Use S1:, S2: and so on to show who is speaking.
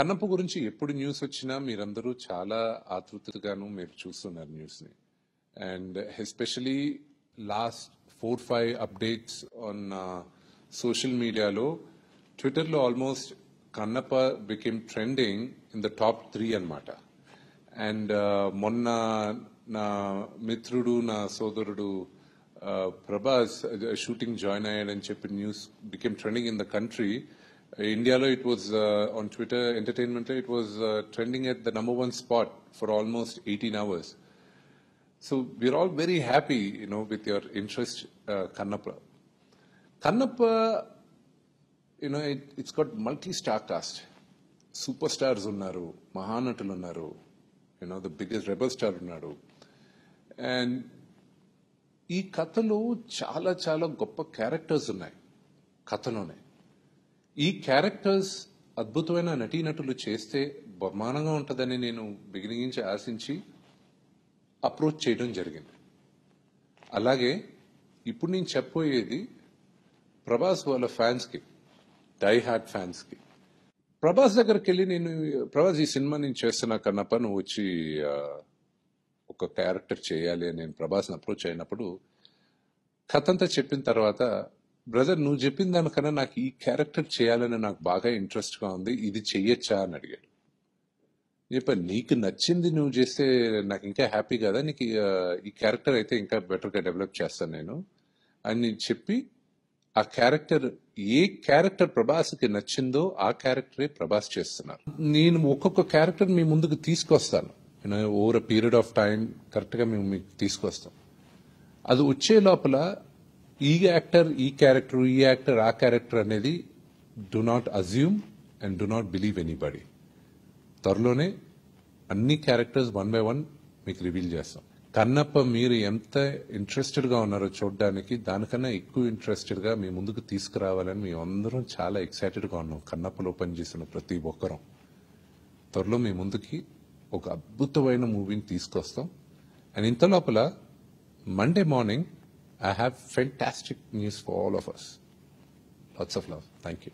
S1: కన్నప్ప గురించి ఎప్పుడు న్యూస్ వచ్చినా మీరందరూ చాలా ఆతృతగాను మీరు చూస్తున్నారు న్యూస్ని. And especially last 4-5 updates on social మీడియాలో, ట్విట్టర్లో almost Kannappa became trending in the top 3 అన్నమాట. అండ్ మొన్న నా మిత్రుడు, నా సోదరుడు ప్రభాస్ షూటింగ్ జాయిన్ అయ్యాడని చెప్పి news became trending in the country. India, it was on Twitter entertainment, it was trending at the number 1 spot for almost 18 hours. So we're all very happy, with your interest, Kannappa. Kannappa, it's got multi-star cast. Superstars unnaru, Mahanatuలు unnaru, the biggest rebel star unnaru. And ఈ కథలో చాలా చాలా గొప్ప characters ఉన్నాయి కథలోనే. ఈ characters అద్భుతమైన నటీనటులు చేస్తే బహుమానంగా ఉంటుందని నేను బిగినింగ్ నుంచి ఆశించి అప్రోచ్ చేయడం జరిగింది. అలాగే ఇప్పుడు నేను చెప్పబోయేది ప్రభాస్ వాళ్ళ ఫ్యాన్స్కి, డై హార్ట్ ఫ్యాన్స్కి. ప్రభాస్ దగ్గరికి వెళ్ళి ప్రభాస్ ఈ సినిమా నేను చేస్తున్నా కన్నప్ప, నువ్వు వచ్చి ఒక క్యారెక్టర్ చేయాలి అని నేను ప్రభాస్ని అప్రోచ్ అయినప్పుడు కథ అంతా చెప్పిన తర్వాత, బ్రదర్ నువ్వు చెప్పిన దానికన్నా నాకు ఈ క్యారెక్టర్ చేయాలని నాకు బాగా ఇంట్రెస్ట్గా ఉంది, ఇది చెయ్యొచ్చా అని అడిగాడు. చెప్పాను, నీకు నచ్చింది నువ్వు చేస్తే నాకు ఇంకా హ్యాపీ కదా, నీకు ఈ క్యారెక్టర్ అయితే ఇంకా బెటర్గా డెవలప్ చేస్తాను నేను అని చెప్పి, ఆ క్యారెక్టర్ ఏ క్యారెక్టర్ ప్రభాస్కి నచ్చిందో ఆ క్యారెక్టరే ప్రభాస్ చేస్తున్నారు. నేను ఒక్కొక్క క్యారెక్టర్ మీ ముందుకు తీసుకొస్తాను, over a period of time కరెక్ట్గా మేము మీకు తీసుకొస్తాం. అది వచ్చే లోపల ఈ యాక్టర్ ఈ క్యారెక్టర్, ఈ యాక్టర్ ఆ క్యారెక్టర్ అనేది do not assume and do not believe anybody. త్వరలోనే అన్ని క్యారెక్టర్స్ 1 by 1 మీకు రివీల్ చేస్తాం. కన్నప్ప మీరు ఎంత ఇంట్రెస్టెడ్గా ఉన్నారో చూడడానికి, దానికన్నా ఎక్కువ ఇంట్రెస్టెడ్గా మీ ముందుకు తీసుకురావాలని మేము అందరం చాలా ఎక్సైటెడ్గా ఉన్నాం. కన్నప్పలో పనిచేసిన ప్రతి ఒక్కరం త్వరలో మీ ముందుకి ఒక అద్భుతమైన మూవీని తీసుకొస్తాం. అండ్ ఇంత లోపల Monday morning, I have fantastic news for all of us. Lots of love. Thank you.